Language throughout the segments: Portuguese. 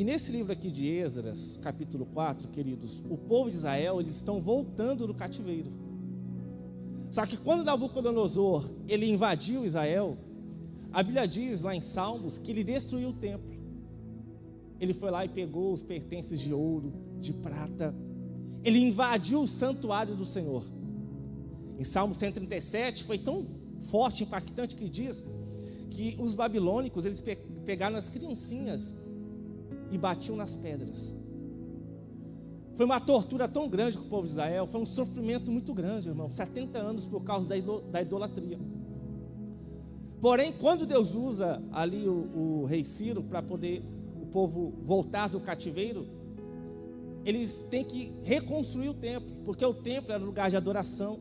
E nesse livro aqui de Esdras, capítulo 4, queridos, o povo de Israel, eles estão voltando do cativeiro. Só que quando Nabucodonosor, ele invadiu Israel, a Bíblia diz lá em Salmos que ele destruiu o templo. Ele foi lá e pegou os pertences de ouro, de prata. Ele invadiu o santuário do Senhor. Em Salmo 137 foi tão forte, impactante, que diz que os babilônicos, eles pegaram as criancinhas e batiam nas pedras. Foi uma tortura tão grande com o povo de Israel, foi um sofrimento muito grande, irmão, 70 anos por causa da idolatria. Porém, quando Deus usa ali o rei Ciro para poder o povo voltar do cativeiro, eles têm que reconstruir o templo, porque o templo era um lugar de adoração,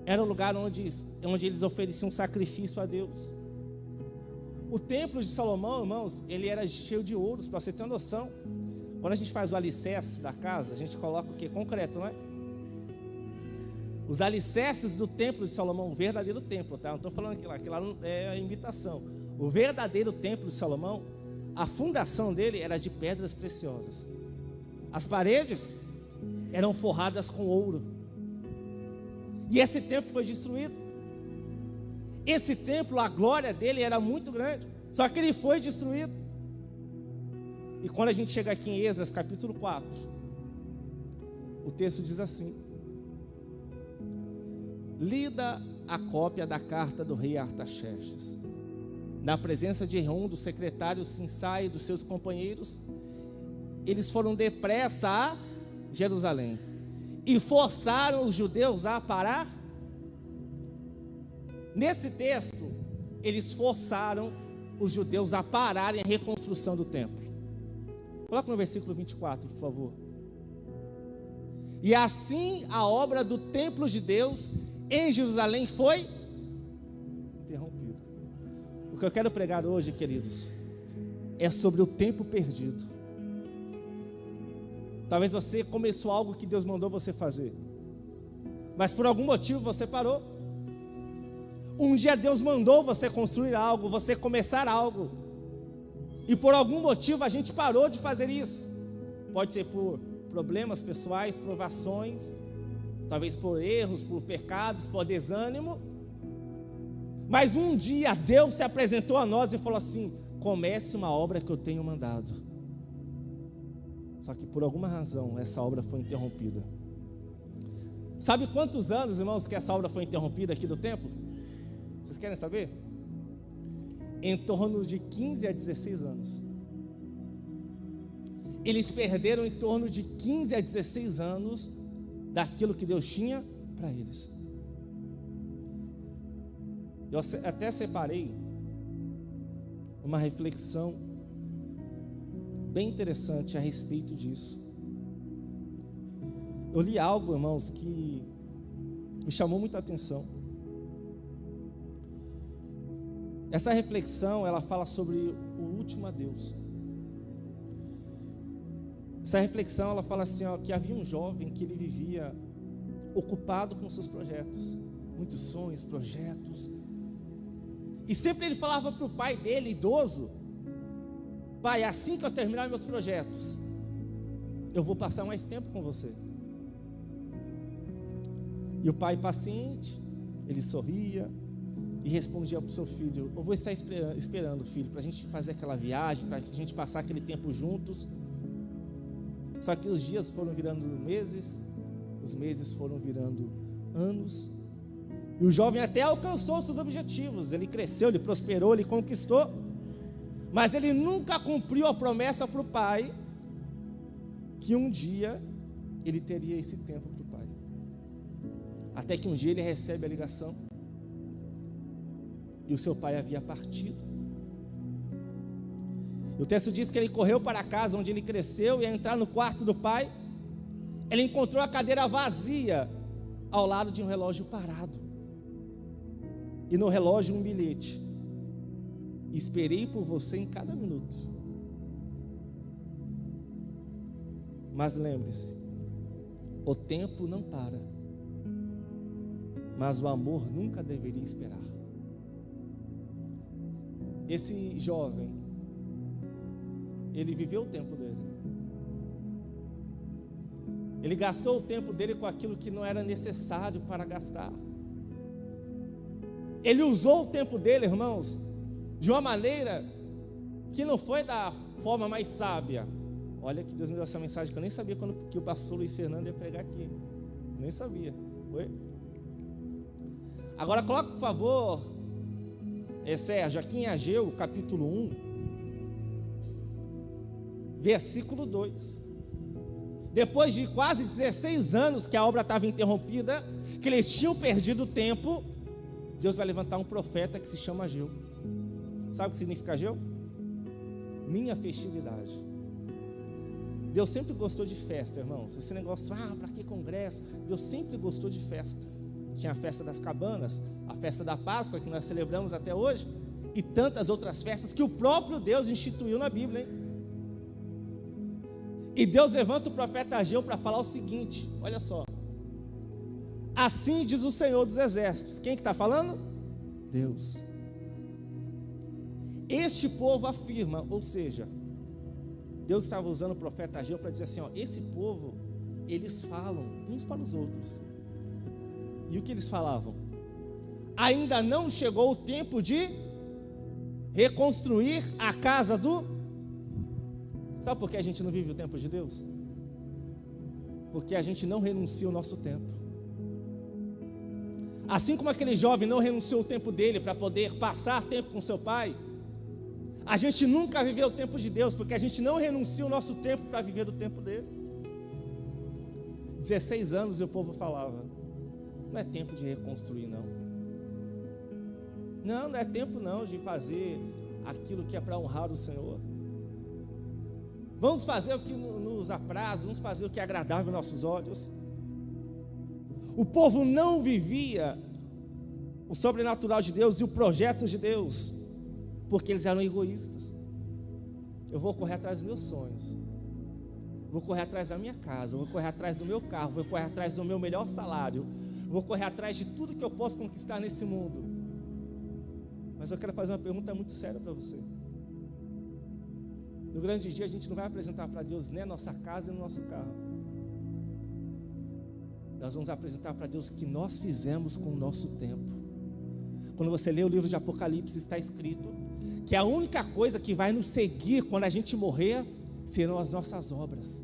era um lugar onde eles ofereciam sacrifício a Deus. O templo de Salomão, irmãos, ele era cheio de ouros, para você ter uma noção. Quando a gente faz o alicerce da casa, a gente coloca o quê? Concreto, não é? Os alicerces do templo de Salomão, o verdadeiro templo, tá? Não estou falando aquilo lá não é a imitação. O verdadeiro templo de Salomão, a fundação dele era de pedras preciosas. As paredes eram forradas com ouro. E esse templo foi destruído. Esse templo, a glória dele era muito grande, só que ele foi destruído. E quando a gente chega aqui em Esdras capítulo 4, o texto diz assim: lida a cópia da carta do rei Artaxerxes, na presença de Reum, do secretário Sinsai e dos seus companheiros, eles foram depressa a Jerusalém e forçaram os judeus a parar. Nesse texto, eles forçaram os judeus a pararem a reconstrução do templo. Coloca no versículo 24, por favor. E assim a obra do templo de Deus em Jerusalém foi interrompida. O que eu quero pregar hoje, queridos, é sobre o tempo perdido. Talvez você começou algo que Deus mandou você fazer, mas por algum motivo você parou. Um dia Deus mandou você construir algo, você começar algo, e por algum motivo a gente parou de fazer isso. Pode ser por problemas pessoais, provações, talvez por erros, por pecados, por desânimo. Mas um dia Deus se apresentou a nós e falou assim: comece uma obra que eu tenho mandado. Só que por alguma razão essa obra foi interrompida. Sabe quantos anos, irmãos, que essa obra foi interrompida aqui do templo? Vocês querem saber? Em torno de 15 a 16 anos. Eles perderam em torno de 15 a 16 anos daquilo que Deus tinha para eles. Eu até separei uma reflexão bem interessante a respeito disso. Eu li algo, irmãos, que me chamou muita atenção. Essa reflexão, ela fala sobre o último adeus. Essa reflexão, ela fala assim, que havia um jovem que ele vivia ocupado com seus projetos, muitos sonhos, projetos, e sempre ele falava para o pai dele, idoso: pai, assim que eu terminar meus projetos, eu vou passar mais tempo com você. E o pai, paciente, ele sorria e respondia para o seu filho: eu vou estar esperando, filho, para a gente fazer aquela viagem, para a gente passar aquele tempo juntos. Só que os dias foram virando meses, os meses foram virando anos, e o jovem até alcançou seus objetivos. Ele cresceu, ele prosperou, ele conquistou, mas ele nunca cumpriu a promessa para o pai, que um dia ele teria esse tempo para o pai. Até que um dia ele recebe a ligação, e o seu pai havia partido. O texto diz que ele correu para a casa onde ele cresceu, e ao entrar no quarto do pai, ele encontrou a cadeira vazia ao lado de um relógio parado, e no relógio um bilhete: esperei por você em cada minuto, mas lembre-se, o tempo não para, mas o amor nunca deveria esperar. Esse jovem, ele viveu o tempo dele. Ele gastou o tempo dele com aquilo que não era necessário para gastar. Ele usou o tempo dele, irmãos, de uma maneira que não foi da forma mais sábia. Olha que Deus me deu essa mensagem que eu nem sabia que o pastor Luiz Fernando ia pregar aqui. Eu nem sabia. Oi? Agora coloca, por favor, Sérgio, aqui em Ageu, capítulo 1, versículo 2. Depois de quase 16 anos que a obra estava interrompida, que eles tinham perdido o tempo, Deus vai levantar um profeta que se chama Ageu. Sabe o que significa Ageu? Minha festividade. Deus sempre gostou de festa, irmãos. Esse negócio, para que congresso? Deus sempre gostou de festa. Tinha a festa das cabanas, a festa da Páscoa, que nós celebramos até hoje, e tantas outras festas que o próprio Deus instituiu na Bíblia, hein? E Deus levanta o profeta Ageu para falar o seguinte, olha só. Assim diz o Senhor dos Exércitos. Quem que está falando? Deus. Este povo afirma, ou seja, Deus estava usando o profeta Ageu para dizer assim, esse povo, eles falam uns para os outros. E o que eles falavam? Ainda não chegou o tempo de reconstruir a casa do... Sabe por que a gente não vive o tempo de Deus? Porque a gente não renuncia o nosso tempo. Assim como aquele jovem não renunciou o tempo dele para poder passar tempo com seu pai, a gente nunca viveu o tempo de Deus, porque a gente não renuncia o nosso tempo para viver o tempo dele. 16 anos e o povo falava, não é tempo de reconstruir não. Não é tempo não de fazer aquilo que é para honrar o Senhor. Vamos fazer o que nos apraz, vamos fazer o que é agradável aos nossos olhos. O povo não vivia o sobrenatural de Deus e o projeto de Deus, porque eles eram egoístas. Eu vou correr atrás dos meus sonhos, vou correr atrás da minha casa, vou correr atrás do meu carro, vou correr atrás do meu melhor salário, vou correr atrás de tudo que eu posso conquistar nesse mundo. Mas eu quero fazer uma pergunta muito séria para você. No grande dia a gente não vai apresentar para Deus nem a nossa casa nem o nosso carro. Nós vamos apresentar para Deus o que nós fizemos com o nosso tempo. Quando você lê o livro de Apocalipse, está escrito que a única coisa que vai nos seguir quando a gente morrer serão as nossas obras.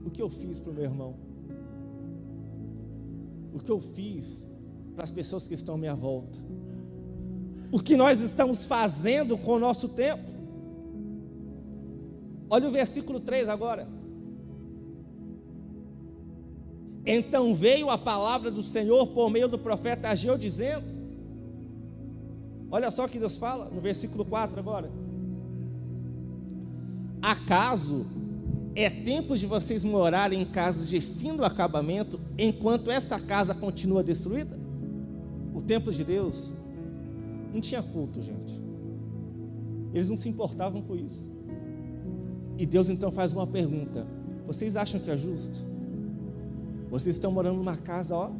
O que eu fiz para o meu irmão? O que eu fiz para as pessoas que estão à minha volta? O que nós estamos fazendo com o nosso tempo? Olha o versículo 3 agora. Então veio a palavra do Senhor por meio do profeta Ageu dizendo, olha só o que Deus fala no versículo 4 agora. Acaso é tempo de vocês morarem em casas de fim do acabamento, enquanto esta casa continua destruída? O templo de Deus não tinha culto, gente. Eles não se importavam com isso. E Deus então faz uma pergunta: vocês acham que é justo? Vocês estão morando numa casa,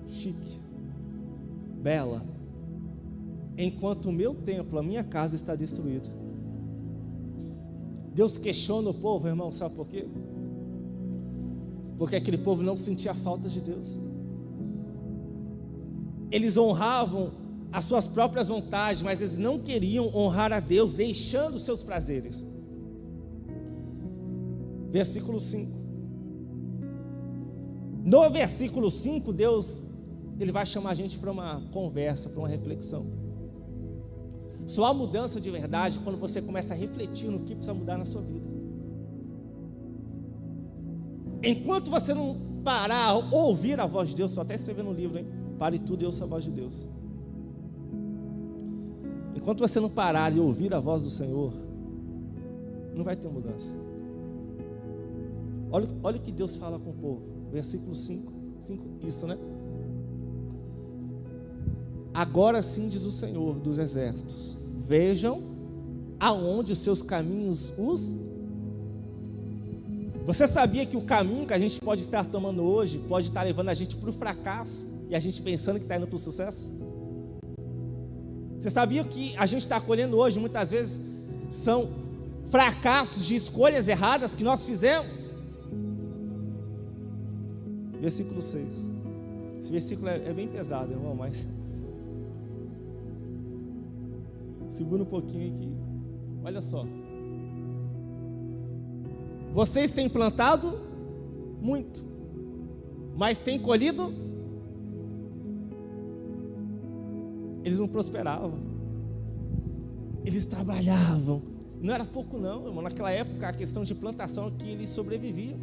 chique, bela, enquanto o meu templo, a minha casa está destruída. Deus questiona o povo, irmão, sabe por quê? Porque aquele povo não sentia a falta de Deus. Eles honravam as suas próprias vontades, mas eles não queriam honrar a Deus, deixando os seus prazeres. Versículo 5. No versículo 5, Deus, Ele vai chamar a gente para uma conversa, para uma reflexão. Só há mudança de verdade quando você começa a refletir no que precisa mudar na sua vida. Enquanto você não parar, ouvir a voz de Deus, só até escrever no livro, hein? Pare tudo e ouça a voz de Deus. Enquanto você não parar e ouvir a voz do Senhor, não vai ter mudança. Olha o que Deus fala com o povo. Versículo 5, isso, né? Agora sim diz o Senhor dos Exércitos: vejam aonde os seus caminhos os... Você sabia que o caminho que a gente pode estar tomando hoje pode estar levando a gente para o fracasso e a gente pensando que está indo para o sucesso? Você sabia que a gente está colhendo hoje muitas vezes são fracassos de escolhas erradas que nós fizemos. Versículo 6. Esse versículo é bem pesado, irmão, mas segura um pouquinho aqui. Olha só. Vocês têm plantado muito, mas têm colhido. Eles não prosperavam. Eles trabalhavam. Não era pouco não, irmão. Naquela época a questão de plantação aqui, eles sobreviviam.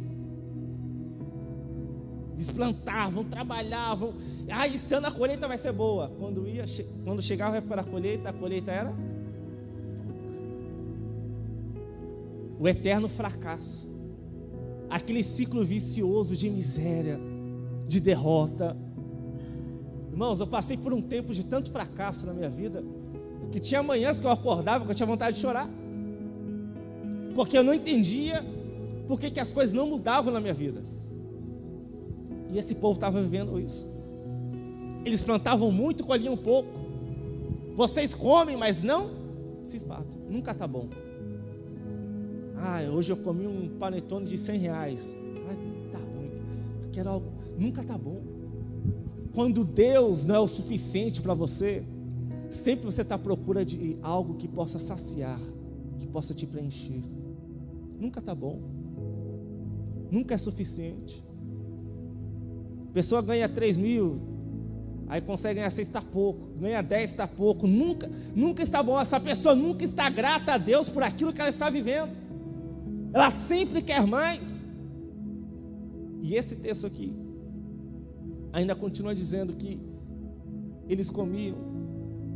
Eles plantavam, trabalhavam. Esse ano a colheita vai ser boa. Quando chegava para a colheita era o eterno fracasso, aquele ciclo vicioso de miséria, de derrota. Irmãos, eu passei por um tempo de tanto fracasso na minha vida, que tinha manhãs que eu acordava que eu tinha vontade de chorar, porque eu não entendia por que as coisas não mudavam na minha vida. E esse povo estava vivendo isso. Eles plantavam muito, colhiam pouco. Vocês comem, mas não se fartam. Nunca está bom. Hoje eu comi um panetone de R$100. Tá ruim. Quero algo. Nunca está bom. Quando Deus não é o suficiente para você, sempre você está à procura de algo que possa saciar, que possa te preencher. Nunca está bom. Nunca é suficiente. A pessoa ganha 3 mil, aí consegue ganhar 6, está pouco. Ganha 10, está pouco. Nunca está bom. Essa pessoa nunca está grata a Deus por aquilo que ela está vivendo. Ela sempre quer mais. E esse texto aqui ainda continua dizendo que eles comiam,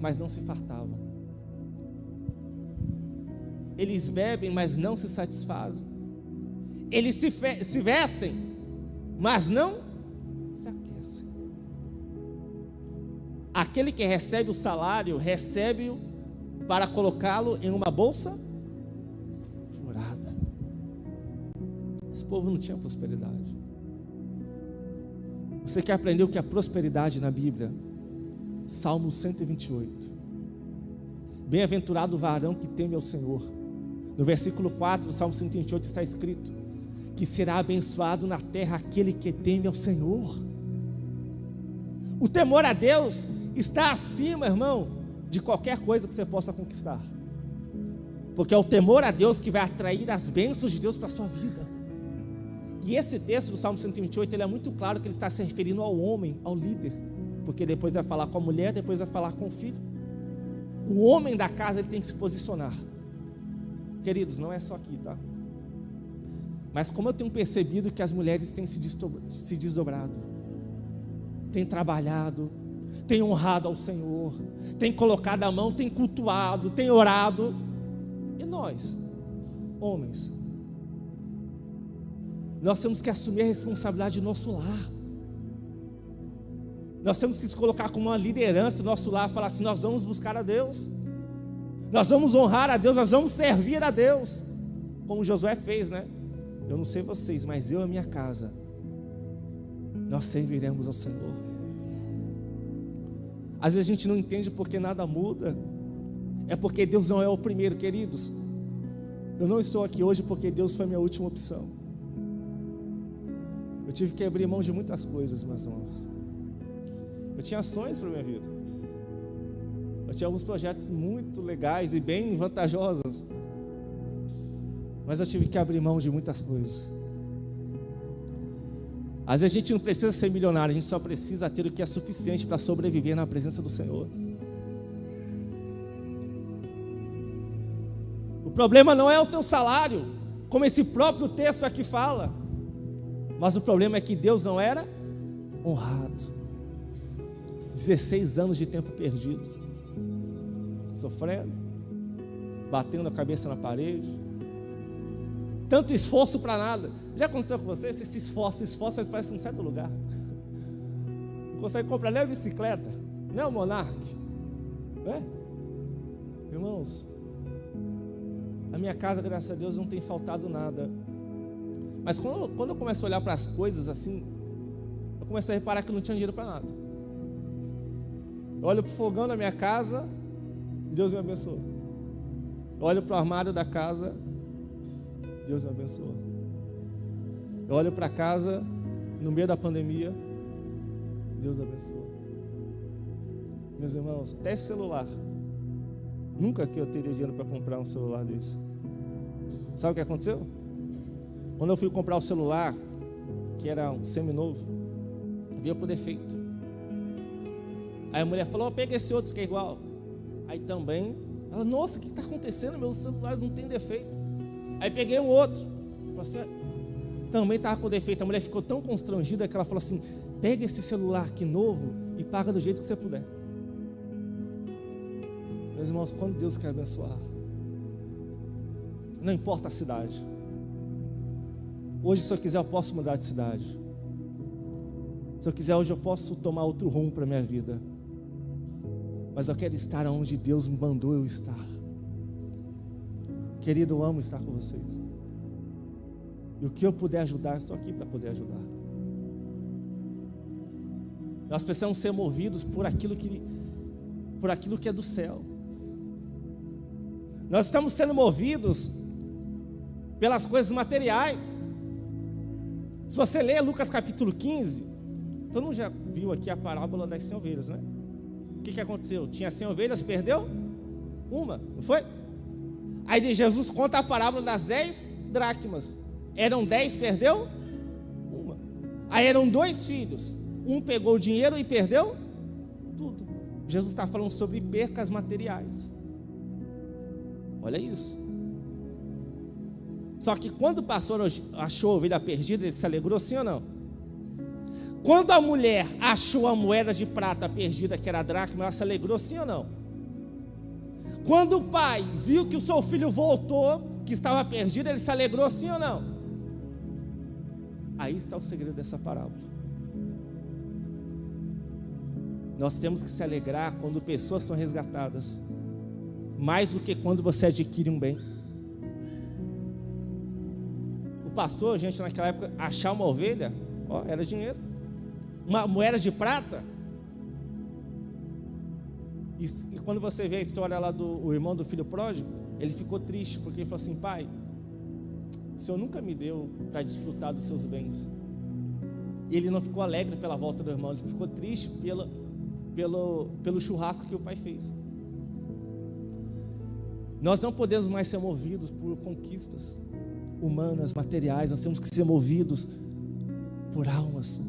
mas não se fartavam. Eles bebem, mas não se satisfazem. Eles se vestem, mas não se aquecem. Aquele que recebe o salário, recebe-o para colocá-lo em uma bolsa furada. Esse povo não tinha prosperidade. Você quer aprender o que é prosperidade na Bíblia? Salmo 128. Bem-aventurado o varão que teme ao Senhor. No versículo 4 do Salmo 128 está escrito que será abençoado na terra aquele que teme ao Senhor. O temor a Deus está acima, irmão, de qualquer coisa que você possa conquistar, porque é o temor a Deus que vai atrair as bênçãos de Deus para a sua vida. E esse texto do Salmo 128, ele é muito claro que ele está se referindo ao homem, ao líder, porque depois vai falar com a mulher, depois vai falar com o filho. O homem da casa, ele tem que se posicionar. Queridos, não é só aqui, tá? Mas como eu tenho percebido que as mulheres têm se desdobrado, têm trabalhado, têm honrado ao Senhor, têm colocado a mão, têm cultuado, têm orado. E nós, homens, nós temos que assumir a responsabilidade do nosso lar. Nós temos que nos colocar como uma liderança do nosso lar, falar assim: nós vamos buscar a Deus, nós vamos honrar a Deus, nós vamos servir a Deus, como Josué fez, né? Eu não sei vocês, mas eu e a minha casa, nós serviremos ao Senhor. Às vezes a gente não entende porque nada muda, é porque Deus não é o primeiro, queridos. Eu não estou aqui hoje porque Deus foi a minha última opção. Eu tive que abrir mão de muitas coisas, meus irmãos. Eu tinha sonhos para a minha vida. Eu tinha alguns projetos muito legais e bem vantajosos, mas eu tive que abrir mão de muitas coisas. Às vezes a gente não precisa ser milionário, a gente só precisa ter o que é suficiente para sobreviver na presença do Senhor. O problema não é o teu salário, como esse próprio texto aqui fala, mas o problema é que Deus não era honrado. 16 anos de tempo perdido, sofrendo, batendo a cabeça na parede, tanto esforço para nada. Já aconteceu com você? Você se esforça, você parece um certo lugar, não consegue comprar nem a bicicleta, nem o Monark, né? Irmãos, a minha casa, graças a Deus, não tem faltado nada. Mas quando eu começo a olhar para as coisas assim, eu comecei a reparar que eu não tinha dinheiro para nada. Eu olho para o fogão da minha casa, Deus me abençoou. Eu olho para o armário da casa, Deus me abençoa. Eu olho para casa, no meio da pandemia, Deus abençoa. Meus irmãos, até esse celular, nunca que eu teria dinheiro para comprar um celular desse. Sabe o que aconteceu? Quando eu fui comprar o celular, que era um seminovo, veio por defeito. Aí a mulher falou, pega esse outro que é igual. Aí também, ela, nossa, o que está acontecendo? Meus celulares não tem defeito. Aí peguei um outro, falei assim, também estava com defeito. A mulher ficou tão constrangida que ela falou assim, pega esse celular aqui novo e paga do jeito que você puder. Meus irmãos, quando Deus quer abençoar, não importa a cidade. Hoje, se eu quiser, eu posso mudar de cidade. Se eu quiser, hoje eu posso tomar outro rumo para a minha vida. Mas eu quero estar onde Deus me mandou eu estar. Querido, eu amo estar com vocês. E o que eu puder ajudar, estou aqui para poder ajudar. Nós precisamos ser movidos por aquilo que é do céu. Nós estamos sendo movidos pelas coisas materiais. Se você ler Lucas capítulo 15, todo mundo já viu aqui a parábola das 100 ovelhas, né? O que aconteceu? Tinha 100 ovelhas, perdeu uma, não foi? Aí Jesus conta a parábola das 10 dracmas. Eram 10, perdeu uma. Aí eram 2 filhos. Um pegou o dinheiro e perdeu tudo. Jesus está falando sobre percas materiais. Olha isso. Só que quando o pastor achou a ovelha perdida, ele se alegrou, sim ou não? Quando a mulher achou a moeda de prata perdida, que era a dracma, ela se alegrou, sim ou não? Quando o pai viu que o seu filho voltou, que estava perdido, ele se alegrou, sim ou não? Aí está o segredo dessa parábola. Nós temos que se alegrar quando pessoas são resgatadas, mais do que quando você adquire um bem. O pastor, gente, naquela época, achar uma ovelha, era dinheiro. Uma moeda de prata. E quando você vê a história lá do irmão do filho pródigo, ele ficou triste, porque ele falou assim, pai, o Senhor nunca me deu para desfrutar dos seus bens. E ele não ficou alegre pela volta do irmão, ele ficou triste pelo churrasco que o pai fez. Nós não podemos mais ser movidos por conquistas humanas, materiais. Nós temos que ser movidos por almas,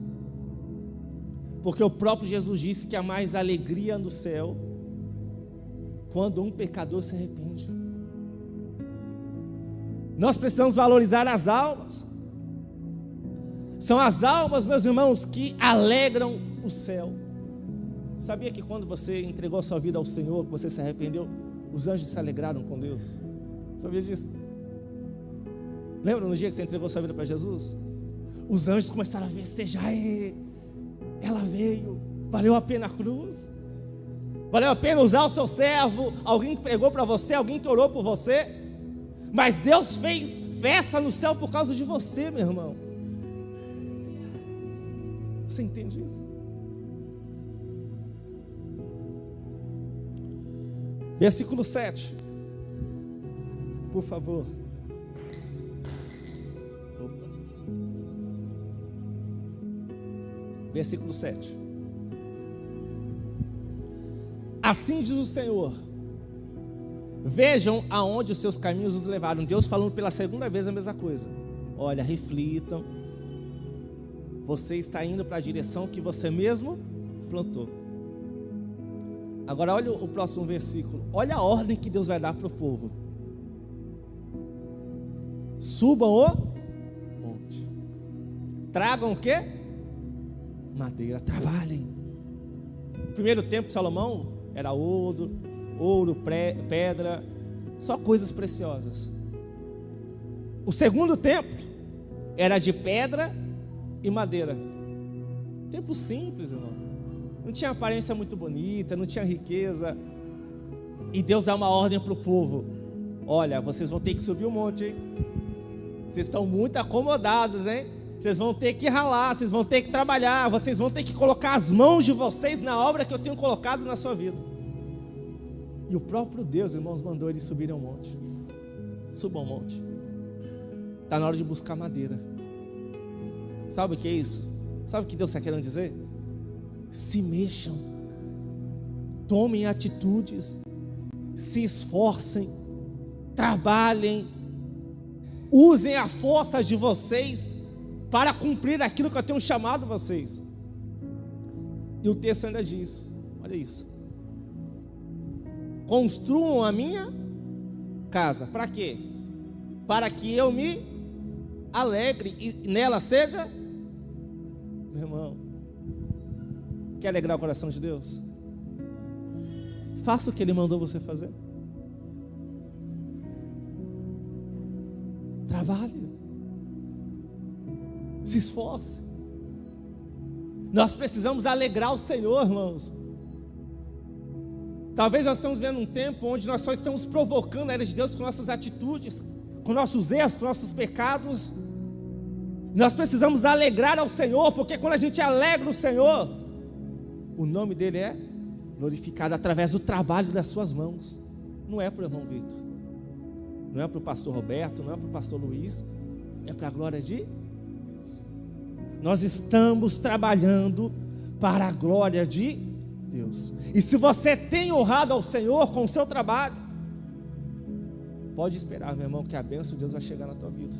porque o próprio Jesus disse que há mais alegria no céu quando um pecador se arrepende. Nós precisamos valorizar as almas. São as almas, meus irmãos, que alegram o céu. Sabia que quando você entregou a sua vida ao Senhor, que você se arrependeu, os anjos se alegraram com Deus? Sabia disso? Lembra no dia que você entregou a sua vida para Jesus? Os anjos começaram a festejar. Ela veio, valeu a pena a cruz, valeu a pena usar o seu servo, alguém que pregou para você, alguém que orou por você. Mas Deus fez festa no céu por causa de você, meu irmão. Você entende isso? Versículo 7, por favor. Versículo 7. Assim diz o Senhor: vejam aonde os seus caminhos os levaram. Deus falando pela segunda vez a mesma coisa. Olha, reflitam. Você está indo para a direção que você mesmo plantou. Agora olha o próximo versículo. Olha a ordem que Deus vai dar para o povo. Subam o monte. Tragam o quê? Madeira. Trabalhem. No primeiro tempo, Salomão era ouro, pedra, só coisas preciosas. O segundo templo era de pedra e madeira. Tempo simples, irmão. Não tinha aparência muito bonita, não tinha riqueza. E Deus dá uma ordem para o povo: olha, vocês vão ter que subir o monte, hein? Vocês estão muito acomodados, hein? Vocês vão ter que ralar, vocês vão ter que trabalhar, vocês vão ter que colocar as mãos de vocês na obra que eu tenho colocado na sua vida. E o próprio Deus, irmãos, mandou eles subirem ao monte. Subam ao monte. Está na hora de buscar madeira. Sabe o que é isso? Sabe o que Deus está querendo dizer? Se mexam, tomem atitudes, se esforcem, trabalhem, usem a força de vocês para cumprir aquilo que eu tenho chamado vocês. E o texto ainda diz, olha isso: construam a minha casa. Para quê? Para que eu me alegre e nela seja, meu irmão, quer alegrar o coração de Deus? Faça o que Ele mandou você fazer. Trabalhe, se esforce. Nós precisamos alegrar o Senhor, irmãos. Talvez nós estamos vivendo um tempo onde nós só estamos provocando a ira de Deus com nossas atitudes, com nossos erros, com nossos pecados. Nós precisamos alegrar ao Senhor, porque quando a gente alegra o Senhor, o nome dele é glorificado através do trabalho das suas mãos. Não é para o irmão Vitor, não é para o pastor Roberto, não é para o pastor Luiz, é para a glória de Deus. Nós estamos trabalhando para a glória de Deus. E se você tem honrado ao Senhor com o seu trabalho, pode esperar, meu irmão, que a bênção de Deus vai chegar na tua vida.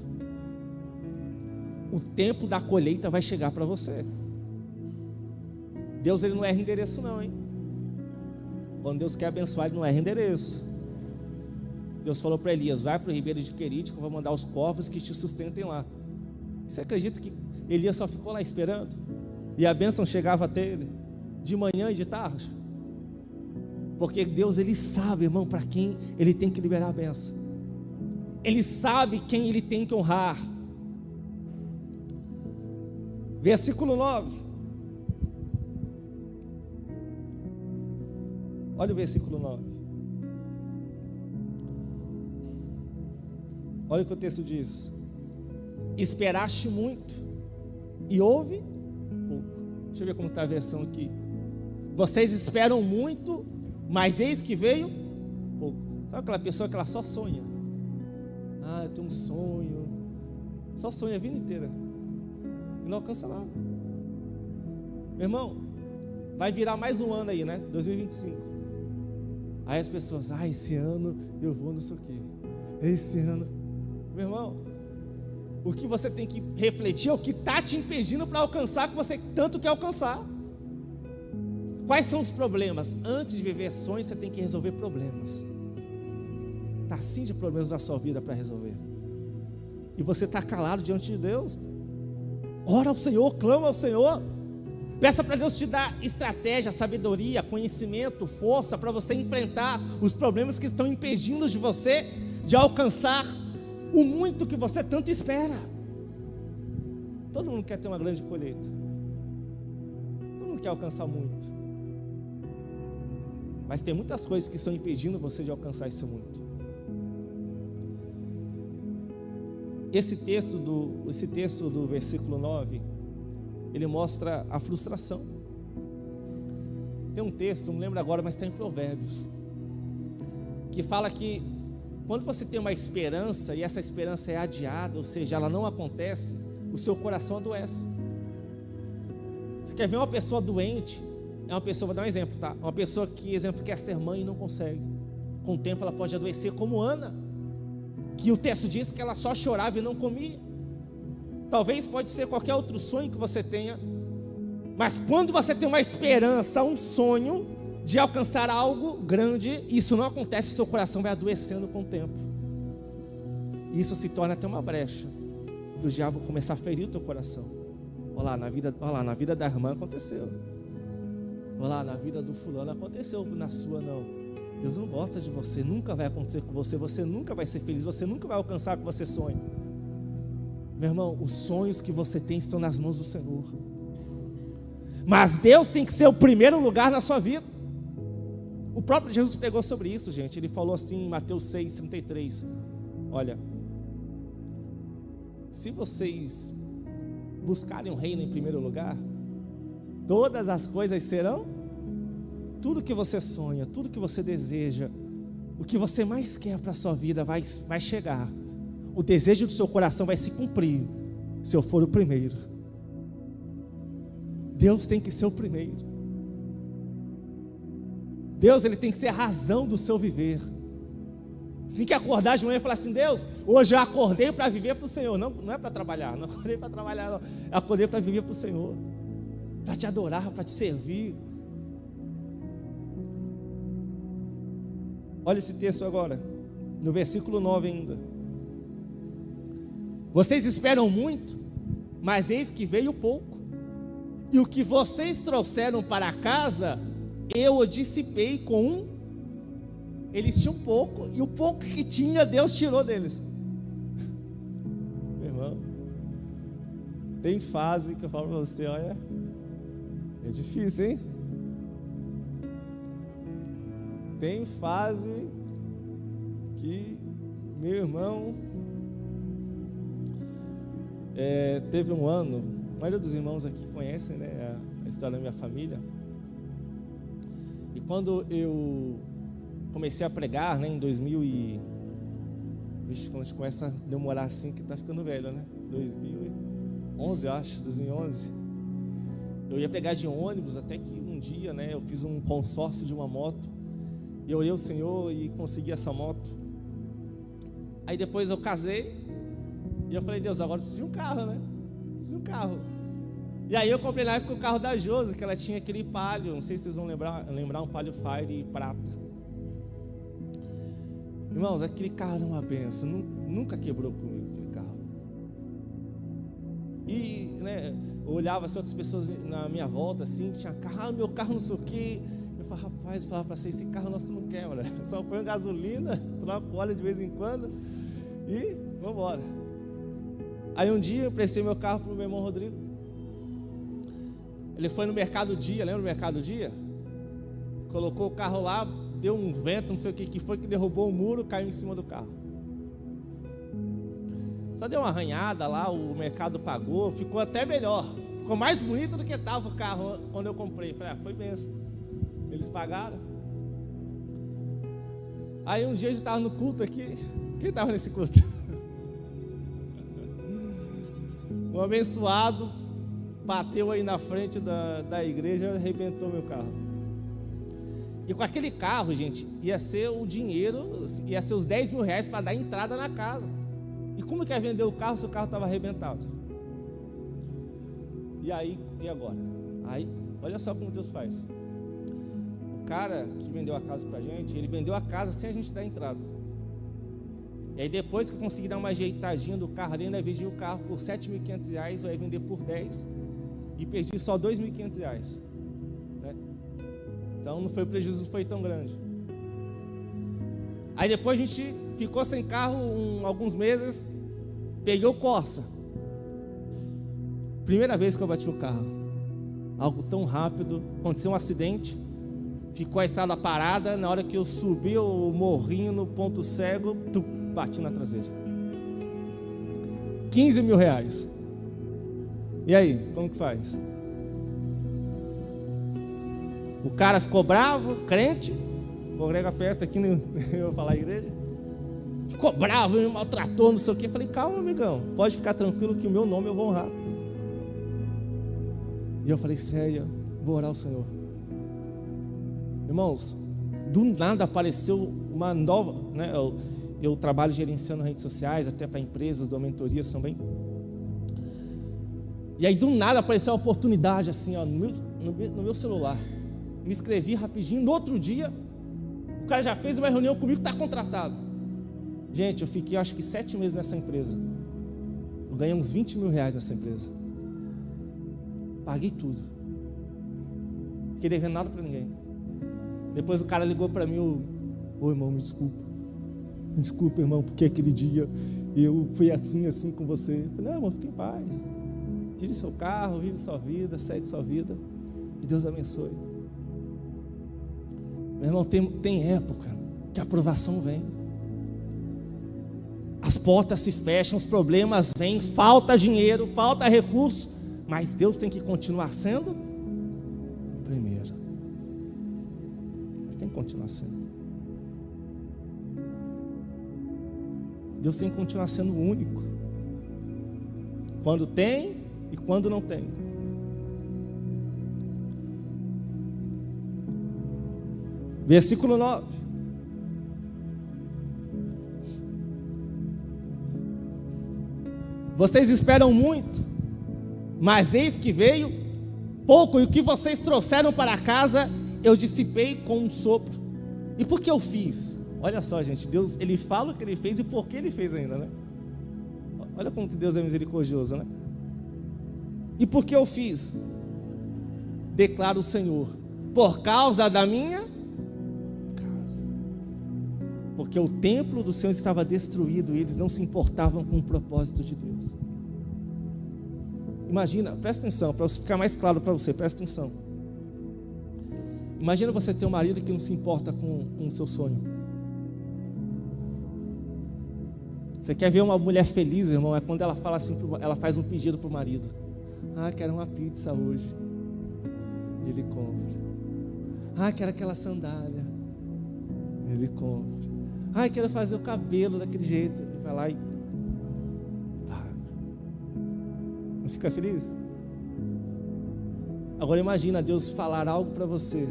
O tempo da colheita vai chegar para você. Deus, ele não erra endereço não, hein? Quando Deus quer abençoar, ele não erra endereço. Deus falou para Elias: vai para o ribeiro de Querite, que eu vou mandar os corvos que te sustentem lá. Você acredita que Elias só ficou lá esperando? E a bênção chegava até ele, de manhã e de tarde? Porque Deus, ele sabe, irmão, para quem ele tem que liberar a bênção. Ele sabe quem ele tem que honrar. Versículo 9. Olha o versículo 9. Olha o que o texto diz: esperaste muito e houve pouco. Deixa eu ver como está a versão aqui. Vocês esperam muito, mas eis que veio pouco. Sabe aquela pessoa que ela só sonha? Ah, eu tenho um sonho. Só sonha a vida inteira e não alcança nada. Meu irmão, vai virar mais um ano aí, né? 2025. Aí as pessoas: ah, esse ano eu vou não sei o quê. Esse ano. Meu irmão, o que você tem que refletir é o que está te impedindo para alcançar o que você tanto quer alcançar. Quais são os problemas? Antes de viver sonhos, você tem que resolver problemas. Está assim de problemas na sua vida para resolver. E você está calado diante de Deus? Ora ao Senhor, clama ao Senhor. Peça para Deus te dar estratégia, sabedoria, conhecimento, força para você enfrentar os problemas que estão impedindo de você de alcançar o muito que você tanto espera. Todo mundo quer ter uma grande colheita. Todo mundo quer alcançar muito. Mas tem muitas coisas que estão impedindo você de alcançar isso muito. Esse texto do versículo 9, ele mostra a frustração. Tem um texto, não lembro agora, mas está em Provérbios, que fala que quando você tem uma esperança e essa esperança é adiada, ou seja, ela não acontece, o seu coração adoece. Você quer ver uma pessoa doente? É uma pessoa, vou dar um exemplo, tá? Uma pessoa que, exemplo, quer ser mãe e não consegue. Com o tempo ela pode adoecer, como Ana, que o texto diz que ela só chorava e não comia. Talvez pode ser qualquer outro sonho que você tenha, mas quando você tem uma esperança, um sonho de alcançar algo grande, isso não acontece, seu coração vai adoecendo com o tempo. Isso se torna até uma brecha do diabo começar a ferir o teu coração. Olha lá, na vida da irmã aconteceu. Olha lá, na vida do fulano aconteceu, na sua não. Deus não gosta de você, nunca vai acontecer com você, você nunca vai ser feliz, você nunca vai alcançar o que você sonha. Meu irmão, os sonhos que você tem estão nas mãos do Senhor. Mas Deus tem que ser o primeiro lugar na sua vida. O próprio Jesus pregou sobre isso, gente. Ele falou assim em Mateus 6,33. Olha, se vocês buscarem o reino em primeiro lugar, todas as coisas serão, tudo que você sonha, tudo que você deseja, o que você mais quer para a sua vida vai chegar. o desejo do seu coração vai se cumprir se eu for o primeiro. Deus tem que ser o primeiro. Deus, ele tem que ser a razão do seu viver. Você tem que acordar de manhã e falar assim: Deus, hoje eu acordei para viver para o Senhor. Não é para trabalhar, não acordei para trabalhar, não. Eu acordei para viver para o Senhor, para te adorar, para te servir. Olha esse texto agora, no versículo 9 ainda. Vocês esperam muito, mas eis que veio pouco. E o que vocês trouxeram para casa, eu o dissipei com um. Eles tinham pouco, e o pouco que tinha, Deus tirou deles. Meu irmão, tem fase que eu falo para você, olha, é difícil, hein? Tem fase que, meu irmão, teve um ano, a maioria dos irmãos aqui conhecem, né, a história da minha família. E quando eu comecei a pregar, né, em 2000 e... Vixe, quando a gente começa a demorar assim, que tá ficando velho, né? 2011, eu acho, 2011. Eu ia pregar de ônibus, até que um dia, né, eu fiz um consórcio de uma moto. E eu orei ao Senhor e consegui essa moto. Aí depois eu casei. E eu falei: Deus, agora eu preciso de um carro, né? Preciso de um carro. E aí eu comprei na época o carro da Josi, que ela tinha aquele Palio. Não sei se vocês vão lembrar um Palio Fire prata. Irmãos, aquele carro era uma benção. Nunca quebrou comigo aquele carro. E, né, eu olhava assim, outras pessoas na minha volta, assim, que tinha carro, meu carro não sei o quê. Eu falava: rapaz, eu falava para você, esse carro nosso não quebra. Só põe gasolina, troca óleo de vez em quando e vamos embora. Aí um dia eu emprestei meu carro para o meu irmão Rodrigo. Ele foi no Mercado Dia, lembra do Mercado Dia? Colocou o carro lá, deu um vento, não sei o que foi, que derrubou o muro, caiu em cima do carro. Só deu uma arranhada lá, o mercado pagou, ficou até melhor. Ficou mais bonito do que estava o carro quando eu comprei. Falei: foi benção. Eles pagaram. Aí um dia a gente estava no culto aqui. Quem estava nesse culto? Um abençoado bateu aí na frente da igreja e arrebentou meu carro. E com aquele carro, gente, ia ser o dinheiro, ia ser os 10 mil reais para dar entrada na casa. E como que ia vender o carro se o carro estava arrebentado? E aí, e agora? Aí, olha só como Deus faz. O cara que vendeu a casa pra gente, ele vendeu a casa sem a gente dar entrada. E aí depois que eu consegui dar uma ajeitadinha do carro ali, eu vendi o carro por R$7.500, eu ia vender por 10 e perdi só R$2.500, né? Então o prejuízo não foi tão grande. Aí depois a gente ficou sem carro alguns meses, peguei o Corsa. Primeira vez que eu bati o carro, algo tão rápido, aconteceu um acidente, ficou a estrada parada. Na hora que eu subi o morrinho no ponto cego, bati na traseira. 15 mil reais. E aí, como que faz? O cara ficou bravo, crente, congrega perto aqui, eu vou falar igreja. Ficou bravo, me maltratou, não sei o que. Falei: calma, amigão, pode ficar tranquilo que o meu nome eu vou honrar. E eu falei: sério, vou orar ao Senhor. Irmãos, do nada apareceu uma nova, né? Eu trabalho gerenciando redes sociais, até para empresas, dou mentorias também. E aí do nada apareceu uma oportunidade assim, ó, no meu celular. Me inscrevi rapidinho, no outro dia, o cara já fez uma reunião comigo, está contratado. Gente, eu fiquei acho que 7 meses nessa empresa. Eu ganhei uns 20 mil reais nessa empresa. Paguei tudo. Fiquei devendo nada para ninguém. Depois o cara ligou para mim: ô irmão, me desculpa, irmão, porque aquele dia eu fui assim com você. Eu falei: não, irmão, fique em paz. Tire seu carro, vive sua vida, segue sua vida. E Deus abençoe. Meu irmão, tem época que a aprovação vem. As portas se fecham, os problemas vêm, falta dinheiro, falta recurso, mas Deus tem que continuar sendo primeiro. Ele tem que continuar sendo. Deus tem que continuar sendo único. Quando tem e quando não tem. Versículo 9. Vocês esperam muito, mas eis que veio pouco, e o que vocês trouxeram para casa, eu dissipei com um sopro. E por que eu fiz? Olha só, gente, Deus, Ele fala o que Ele fez e por que Ele fez ainda, né? Olha como que Deus é misericordioso, né? E por que eu fiz? Declara o Senhor, por causa da minha casa. Porque o templo do Senhor estava destruído e eles não se importavam com o propósito de Deus. Imagina, presta atenção, para ficar mais claro para você, presta atenção. Imagina você ter um marido que não se importa com o seu sonho. Você quer ver uma mulher feliz, irmão? É quando ela fala assim, ela faz um pedido para o marido. Quero uma pizza hoje. Ele compra. Quero aquela sandália. Ele compra. Quero fazer o cabelo daquele jeito. Ele vai lá e paga. Não fica feliz? Agora imagina Deus falar algo para você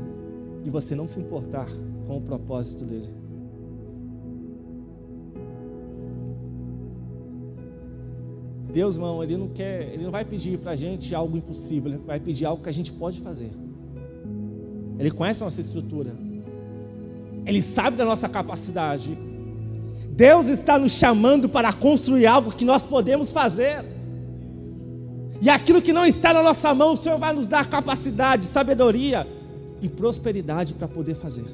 e você não se importar com o propósito dele. Deus, irmão, Ele não vai pedir para a gente algo impossível, Ele vai pedir algo que a gente pode fazer. Ele conhece a nossa estrutura, Ele sabe da nossa capacidade. Deus está nos chamando para construir algo que nós podemos fazer, e aquilo que não está na nossa mão, o Senhor vai nos dar capacidade, sabedoria e prosperidade para poder fazer.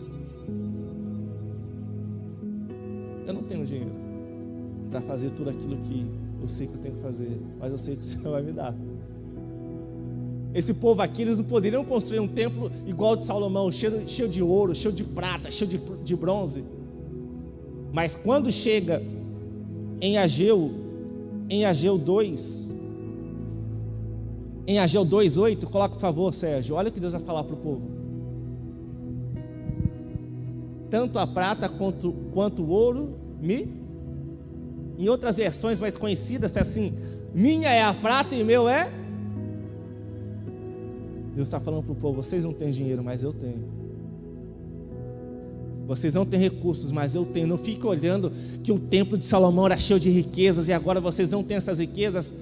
Eu não tenho dinheiro para fazer tudo aquilo que eu sei que eu tenho que fazer, mas eu sei que o Senhor vai me dar. Esse povo aqui, eles não poderiam construir um templo igual ao de Salomão, cheio de ouro, cheio de prata, cheio de bronze. Mas quando chega em Ageu 2:8, coloca por favor, Sérgio, olha o que Deus vai falar para o povo. Tanto a prata quanto o ouro Em outras versões mais conhecidas, é assim: minha é a prata e meu é. Deus está falando para o povo: vocês não têm dinheiro, mas eu tenho. Vocês não têm recursos, mas eu tenho. Não fique olhando que o templo de Salomão era cheio de riquezas e agora vocês não têm essas riquezas,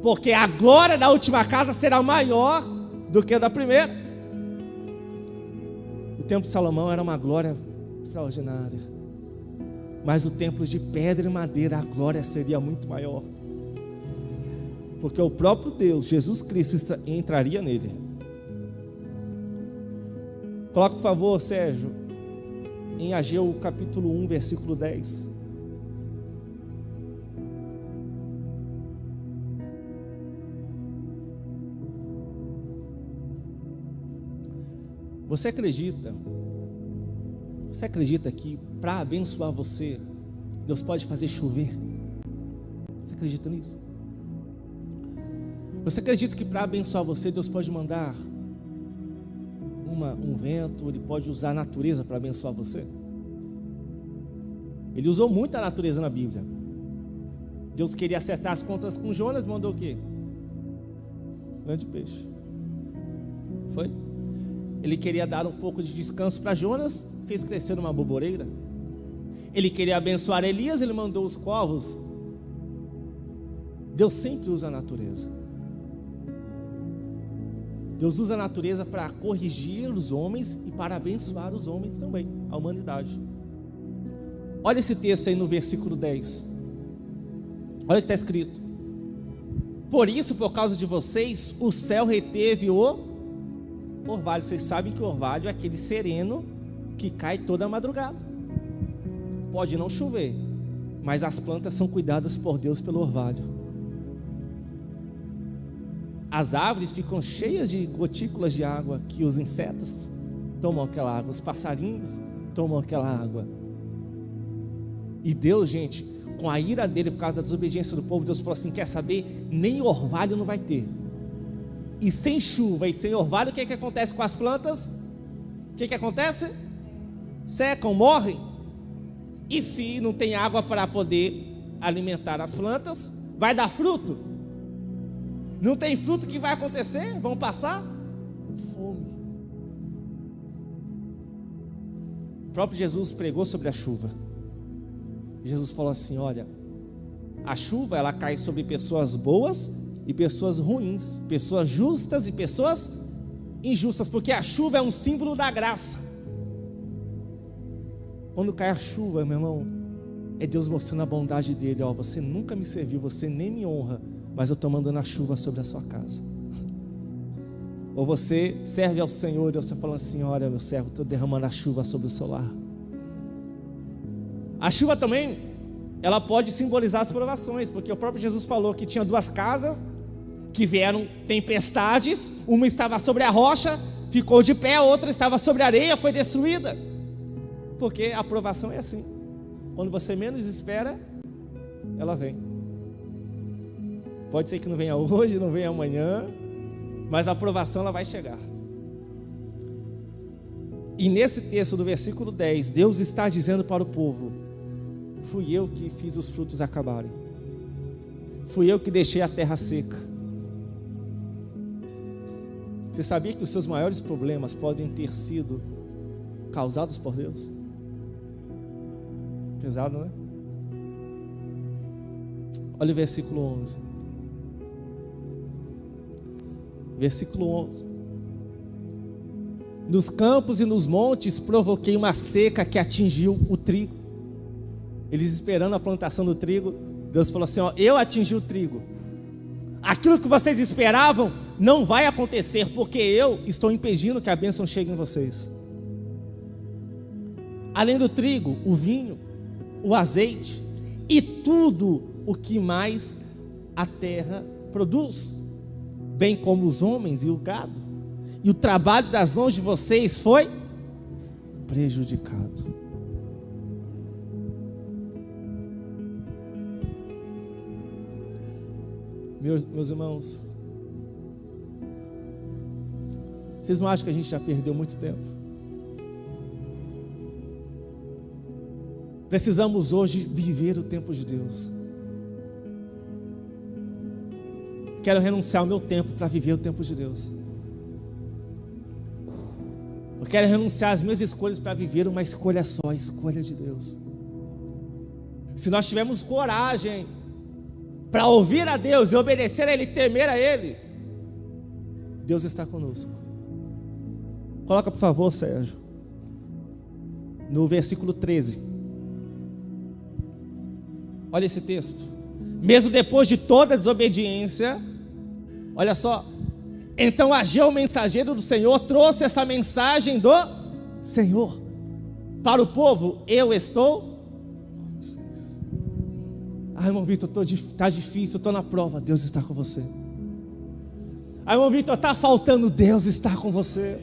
porque a glória da última casa será maior do que a da primeira. O templo de Salomão era uma glória extraordinária, mas o templo de pedra e madeira, a glória seria muito maior, porque o próprio Deus, Jesus Cristo, entraria nele. Coloca por favor, Sérgio, em Ageu capítulo 1, versículo 10. Você acredita que para abençoar você, Deus pode fazer chover? Você acredita nisso? Você acredita que para abençoar você, Deus pode mandar um vento, Ele pode usar a natureza para abençoar você? Ele usou muito a natureza na Bíblia. Deus queria acertar as contas com Jonas, mandou o quê? Grande peixe. Foi? Ele queria dar um pouco de descanso para Jonas, fez crescer uma boboreira. Ele queria abençoar Elias, ele mandou os corvos. Deus sempre usa a natureza. Deus usa a natureza para corrigir os homens e para abençoar os homens também, a humanidade. Olha esse texto aí no versículo 10. Olha o que está escrito: por isso, por causa de vocês, o céu reteve o orvalho. Vocês sabem que o orvalho é aquele sereno que cai toda madrugada. Pode não chover, mas as plantas são cuidadas por Deus pelo orvalho. As árvores ficam cheias de gotículas de água que os insetos tomam aquela água, os passarinhos tomam aquela água. E Deus, gente, com a ira dele por causa da desobediência do povo, Deus falou assim: quer saber? Nem orvalho não vai ter. E sem chuva e sem orvalho, o que acontece com as plantas? O que acontece? Secam, morrem. E se não tem água para poder alimentar as plantas, vai dar fruto? Não tem fruto, o que vai acontecer? Vão passar fome. O próprio Jesus pregou sobre a chuva. Jesus falou assim: olha, a chuva ela cai sobre pessoas boas e pessoas ruins, pessoas justas e pessoas injustas, porque a chuva é um símbolo da graça. Quando cai a chuva, meu irmão, é Deus mostrando a bondade dele. Ó, você nunca me serviu, você nem me honra, mas eu estou mandando a chuva sobre a sua casa. Ou você serve ao Senhor, Deus está falando assim: olha, meu servo, estou derramando a chuva sobre o seu lar. A chuva também, ela pode simbolizar as provações, porque o próprio Jesus falou que tinha 2 casas que vieram tempestades, uma estava sobre a rocha, ficou de pé, a outra estava sobre a areia, foi destruída. Porque a provação é assim, quando você menos espera, ela vem. Pode ser que não venha hoje, não venha amanhã, mas a provação ela vai chegar. E nesse texto do versículo 10, Deus está dizendo para o povo: fui eu que fiz os frutos acabarem, fui eu que deixei a terra seca. Você sabia que os seus maiores problemas podem ter sido causados por Deus? Pesado, né? Olha o versículo 11. Versículo 11. Nos campos e nos montes provoquei uma seca que atingiu o trigo. Eles esperando a plantação do trigo, Deus falou assim: ó, eu atingi o trigo. Aquilo que vocês esperavam não vai acontecer, porque eu estou impedindo que a bênção chegue em vocês. Além do trigo, o vinho, o azeite e tudo o que mais a terra produz, bem como os homens e o gado. E o trabalho das mãos de vocês foi prejudicado. Meus irmãos, vocês não acham que a gente já perdeu muito tempo? Precisamos hoje viver o tempo de Deus. Quero renunciar ao meu tempo para viver o tempo de Deus. Eu quero renunciar às minhas escolhas para viver uma escolha só, a escolha de Deus. Se nós tivermos coragem para ouvir a Deus e obedecer a Ele, temer a Ele, Deus está conosco. Coloca por favor, Sérgio, no versículo 13. Olha esse texto. Mesmo depois de toda a desobediência, olha só, então Ageu, o mensageiro do Senhor, trouxe essa mensagem do Senhor para o povo: eu estou. Irmão Vitor, está difícil, eu estou na prova. Deus está com você. Irmão Vitor, está faltando. Deus está com você.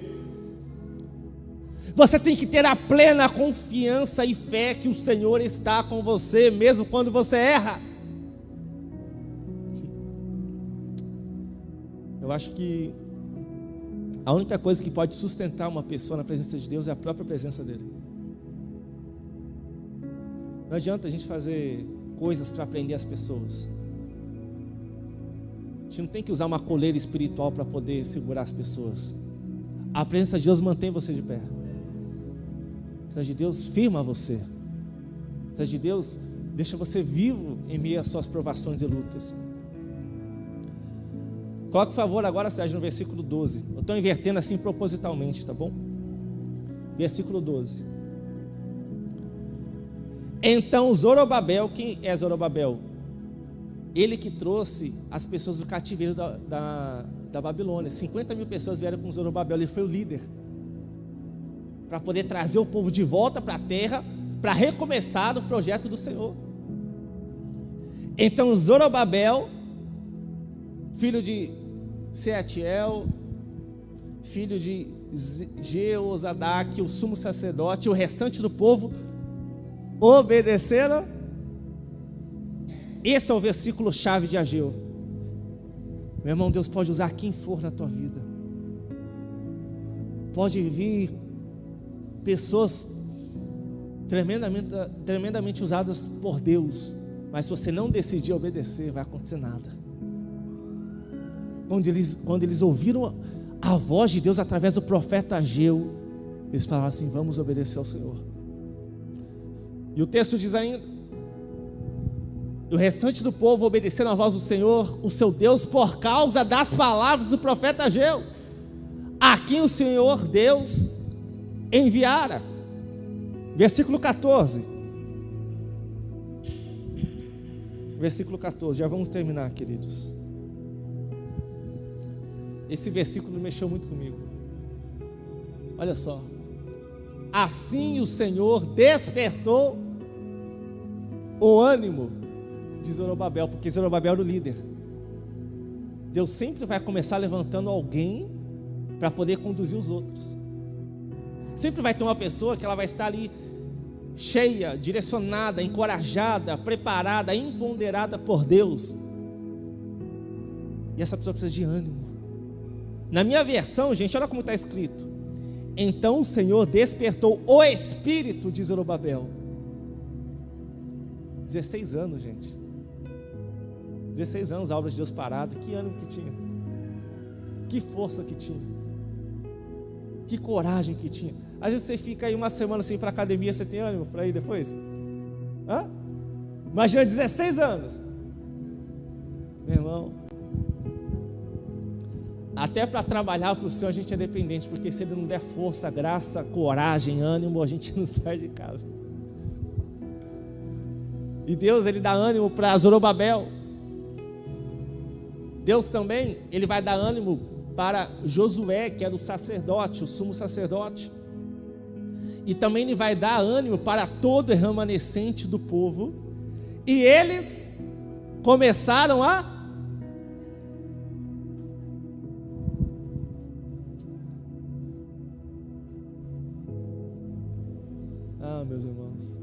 Você tem que ter a plena confiança e fé que o Senhor está com você, mesmo quando você erra. Eu acho que a única coisa que pode sustentar uma pessoa na presença de Deus é a própria presença dEle. Não adianta a gente fazer coisas para prender as pessoas. A gente não tem que usar uma coleira espiritual para poder segurar as pessoas. A presença de Deus mantém você de pé. A presença de Deus firma você. A presença de Deus deixa você vivo em meio às suas provações e lutas. Coloque por favor agora, Sérgio, no versículo 12. Eu estou invertendo assim propositalmente, tá bom? Versículo 12. Então Zorobabel, quem é Zorobabel? Ele que trouxe as pessoas do cativeiro da Babilônia. 50 mil pessoas vieram com Zorobabel, ele foi o líder, para poder trazer o povo de volta para a terra, para recomeçar o projeto do Senhor. Então Zorobabel, filho de Seatiel, filho de Jeozadak, o sumo sacerdote, e o restante do povo obedeceram. Esse é o versículo chave de Ageu. Meu irmão, Deus pode usar quem for na tua vida. Pode vir pessoas tremendamente usadas por Deus Mas se você não decidir obedecer, vai acontecer nada. Quando eles ouviram a voz de Deus através do profeta Ageu, eles falaram assim: vamos obedecer ao Senhor. E o texto diz ainda: e o restante do povo obedecendo à voz do Senhor, o seu Deus, por causa das palavras do profeta Ageu, a quem o Senhor Deus enviara. Versículo 14. Versículo 14, já vamos terminar, queridos. Esse versículo mexeu muito comigo. Olha só: assim o Senhor despertou o ânimo de Zorobabel, porque Zorobabel era o líder. Deus sempre vai começar levantando alguém para poder conduzir os outros. Sempre vai ter uma pessoa que ela vai estar ali cheia, direcionada, encorajada, preparada, empoderada por Deus. E essa pessoa precisa de ânimo. Na minha versão, gente, olha como está escrito: então o Senhor despertou o espírito de Zorobabel. 16 anos, gente. 16 anos a obra de Deus parada. Que ânimo que tinha, que força que tinha, que coragem que tinha. Às vezes você fica aí uma semana assim para a academia, você tem ânimo para ir depois? Hã? Imagina 16 anos. Meu irmão, até para trabalhar para o Senhor a gente é dependente, porque se Ele não der força, graça, coragem, ânimo, a gente não sai de casa. E Deus, Ele dá ânimo para Zorobabel. Deus também, Ele vai dar ânimo para Josué, que era o sacerdote, o sumo sacerdote. E também Ele vai dar ânimo para todo o remanescente do povo. E eles começaram a meus irmãos,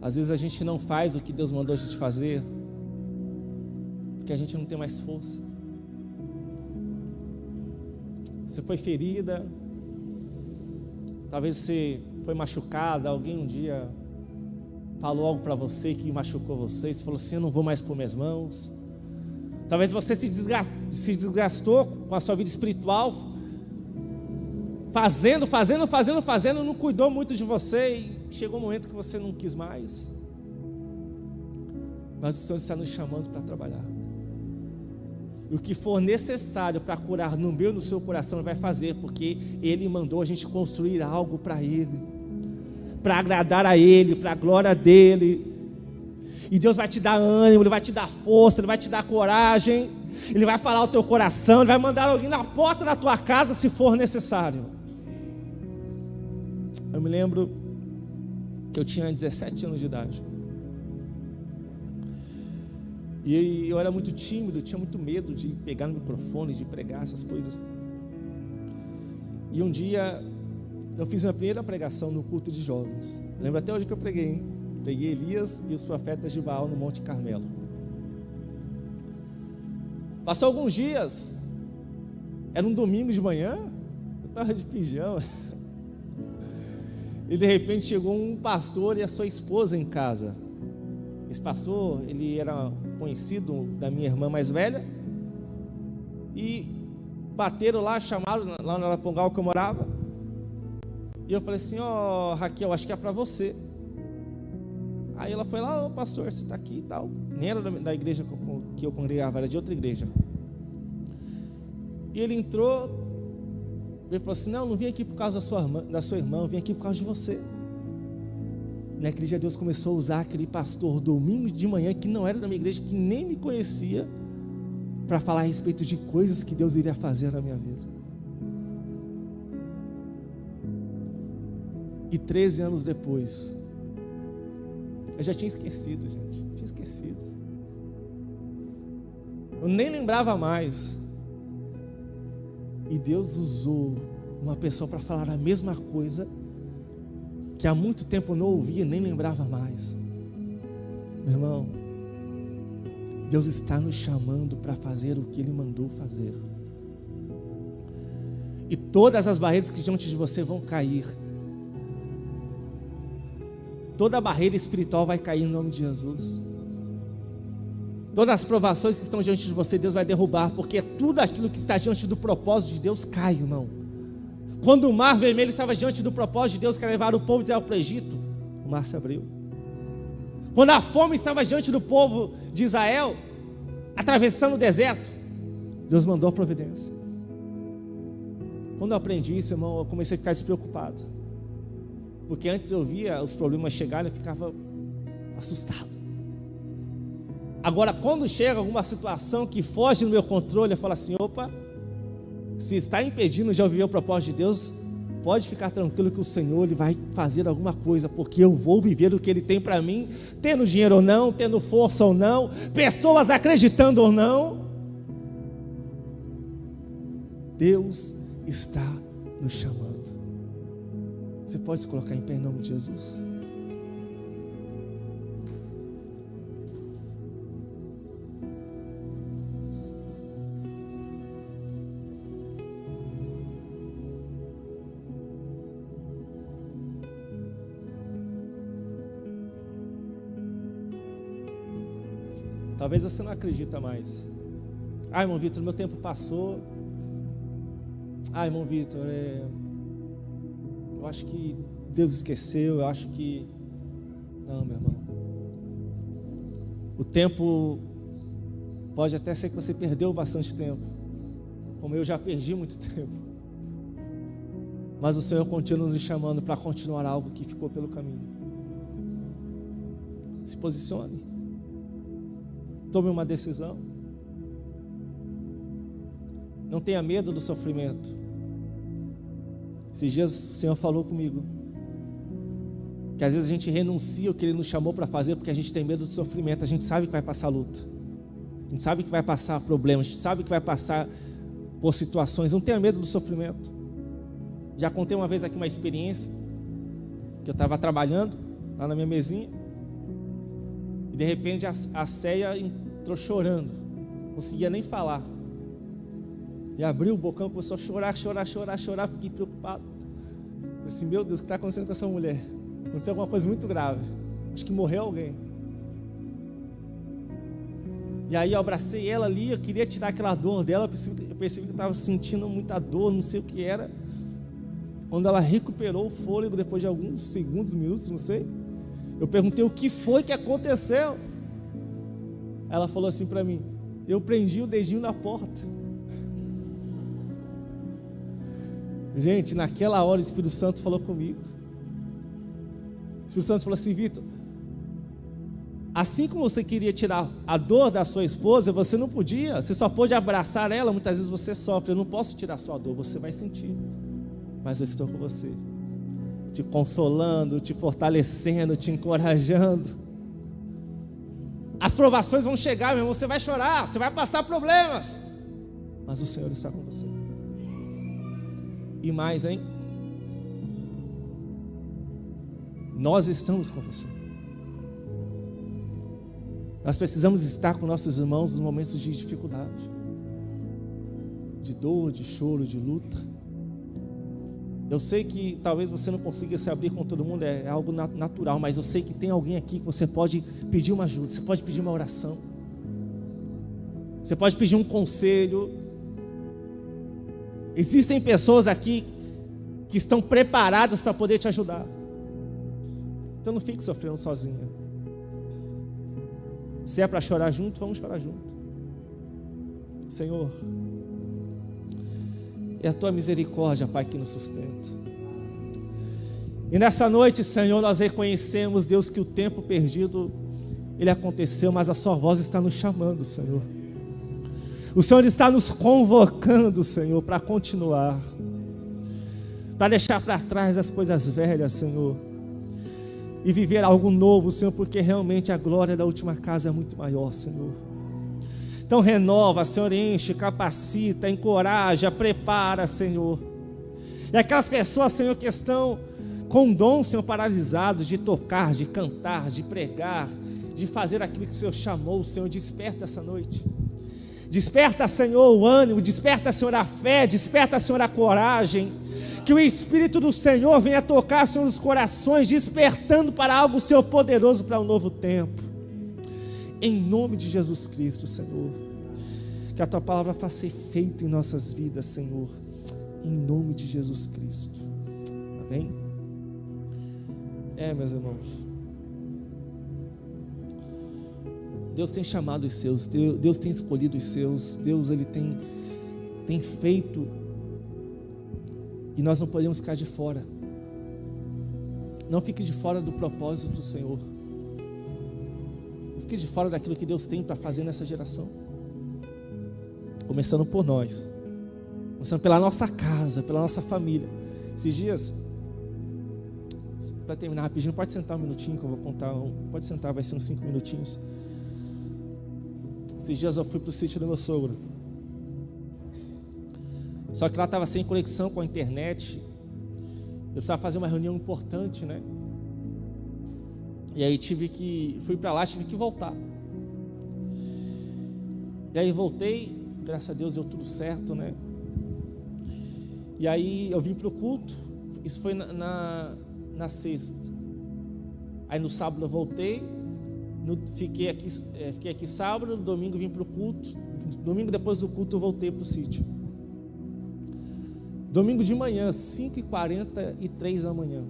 às vezes a gente não faz o que Deus mandou a gente fazer porque a gente não tem mais força. Você foi ferida, talvez você foi machucada, alguém um dia falou algo para você que machucou você, você falou assim: eu não vou mais pôr minhas mãos. Talvez você se desgastou com a sua vida espiritual, fazendo, não cuidou muito de você, e chegou um momento que você não quis mais. Mas o Senhor está nos chamando para trabalhar. E o que for necessário para curar no meu e no seu coração, Ele vai fazer, porque Ele mandou a gente construir algo para Ele, para agradar a Ele, para a glória dEle. E Deus vai te dar ânimo, Ele vai te dar força, Ele vai te dar coragem, Ele vai falar ao teu coração, Ele vai mandar alguém na porta da tua casa se for necessário. Eu me lembro que eu tinha 17 anos de idade. E eu era muito tímido, eu tinha muito medo de pegar no microfone, de pregar essas coisas. E um dia eu fiz minha primeira pregação no culto de jovens. Lembro até hoje que eu preguei, hein? Preguei Elias e os profetas de Baal no Monte Carmelo. Passou alguns dias, era um domingo de manhã, eu estava de pijama. E de repente chegou um pastor e a sua esposa em casa. Esse pastor, ele era conhecido da minha irmã mais velha. E bateram lá, chamaram lá no Arapongal que eu morava. E eu falei assim: ó, Raquel, acho que é para você. Aí ela foi lá: ô pastor, você está aqui e tal. Nem era da igreja que eu congregava, era de outra igreja. E ele entrou, ele falou assim: não vim aqui por causa da sua irmã, eu vim aqui por causa de você. Naquele dia Deus começou a usar aquele pastor domingo de manhã, que não era da minha igreja, que nem me conhecia, para falar a respeito de coisas que Deus iria fazer na minha vida. E 13 anos depois, eu já tinha esquecido, gente, tinha esquecido. Eu nem lembrava mais. E Deus usou uma pessoa para falar a mesma coisa, que há muito tempo eu não ouvia, nem lembrava mais. Meu irmão, Deus está nos chamando para fazer o que Ele mandou fazer. E todas as barreiras que diante de você vão cair. toda barreira espiritual vai cair em nome de Jesus. Todas as provações que estão diante de você, Deus vai derrubar, porque tudo aquilo que está diante do propósito de Deus cai, irmão. Quando o mar vermelho estava diante do propósito de Deus, que era levar o povo de Israel para o Egito, o mar se abriu. Quando a fome estava diante do povo de Israel, atravessando o deserto, Deus mandou a providência. Quando eu aprendi isso, irmão, eu comecei a ficar despreocupado, porque antes eu via os problemas chegarem e ficava assustado. Agora, quando chega alguma situação que foge do meu controle, eu falo assim: opa, se está impedindo de eu viver o propósito de Deus, pode ficar tranquilo que o Senhor Ele vai fazer alguma coisa, porque eu vou viver o que Ele tem para mim, tendo dinheiro ou não, tendo força ou não, pessoas acreditando ou não. Deus está nos chamando. Você pode se colocar em pé em nome de Jesus? Talvez você não acredita mais. Ah, irmão Vitor, meu tempo passou. Ah, irmão Vitor, eu acho que Deus esqueceu. Eu acho que... Não, meu irmão. O tempo pode até ser que você perdeu bastante tempo, como eu já perdi muito tempo. Mas o Senhor continua nos chamando para continuar algo que ficou pelo caminho. Se posicione. Tome uma decisão. Não tenha medo do sofrimento. Esses dias o Senhor falou comigo que às vezes a gente renuncia o que Ele nos chamou para fazer porque a gente tem medo do sofrimento. A gente sabe que vai passar luta, a gente sabe que vai passar problemas, a gente sabe que vai passar por situações. Não tenha medo do sofrimento. Já contei uma vez aqui uma experiência que eu estava trabalhando lá na minha mesinha e de repente a Céia entrou chorando, não conseguia nem falar, e abriu o bocão, começou a chorar. Fiquei preocupado. Falei assim: meu Deus, o que está acontecendo com essa mulher? Aconteceu alguma coisa muito grave, acho que morreu alguém. E aí eu abracei ela ali, eu queria tirar aquela dor dela. Eu percebi que eu estava sentindo muita dor, não sei o que era. Quando ela recuperou o fôlego, depois de alguns segundos, minutos, não sei, eu perguntei o que foi que aconteceu. Ela falou assim para mim: eu prendi o dedinho na porta. Gente, naquela hora o Espírito Santo falou comigo. O Espírito Santo falou assim: Vitor, assim como você queria tirar a dor da sua esposa, você não podia, você só pôde abraçar ela. Muitas vezes você sofre. Eu não posso tirar a sua dor, você vai sentir, mas eu estou com você, te consolando, te fortalecendo, te encorajando. As provações vão chegar, meu irmão, você vai chorar, você vai passar problemas, mas o Senhor está com você. E mais, hein? Nós estamos com você. Nós precisamos estar com nossos irmãos nos momentos de dificuldade, de dor, de choro, de luta. Eu sei que talvez você não consiga se abrir com todo mundo, é algo natural, mas eu sei que tem alguém aqui que você pode pedir uma ajuda, você pode pedir uma oração, você pode pedir um conselho. Existem pessoas aqui que estão preparadas para poder te ajudar. Então não fique sofrendo sozinha. Se é para chorar junto, vamos chorar junto. Senhor, é a Tua misericórdia, Pai, que nos sustenta. E nessa noite, Senhor, nós reconhecemos, Deus, que o tempo perdido, ele aconteceu, mas a Sua voz está nos chamando, Senhor. O Senhor está nos convocando, Senhor, para continuar, para deixar para trás as coisas velhas, Senhor, e viver algo novo, Senhor, porque realmente a glória da última casa é muito maior, Senhor. Então renova, Senhor, enche, capacita, encoraja, prepara, Senhor. E aquelas pessoas, Senhor, que estão com dom, Senhor, paralisados de tocar, de cantar, de pregar, de fazer aquilo que o Senhor chamou, Senhor, desperta essa noite. Desperta, Senhor, o ânimo, desperta, Senhor, a fé, desperta, Senhor, a coragem. que o Espírito do Senhor venha tocar sobre os corações, despertando para algo, Senhor, poderoso para um novo tempo. Em nome de Jesus Cristo, Senhor. Que a Tua palavra faça efeito em nossas vidas, Senhor. Em nome de Jesus Cristo. Amém? Meus irmãos. Deus tem chamado os seus, Deus tem escolhido os seus, Deus Ele tem feito, e nós não podemos ficar de fora. Não fique de fora do propósito do Senhor. Não fique de fora daquilo que Deus tem para fazer nessa geração. Começando por nós, começando pela nossa casa, pela nossa família. Esses dias, para terminar rapidinho, pode sentar um minutinho que eu vou contar, pode sentar, vai ser uns 5 minutinhos. Esses dias eu fui para o sítio do meu sogro. Só que lá estava sem conexão com a internet. Eu precisava fazer uma reunião importante, né? E aí fui para lá, tive que voltar. E aí voltei, graças a Deus deu tudo certo, né? E aí eu vim para o culto. Isso foi na sexta. Aí no sábado eu voltei. Fiquei aqui sábado, no domingo vim para o culto. Domingo depois do culto eu voltei para o sítio. Domingo de manhã, 5h43 da manhã,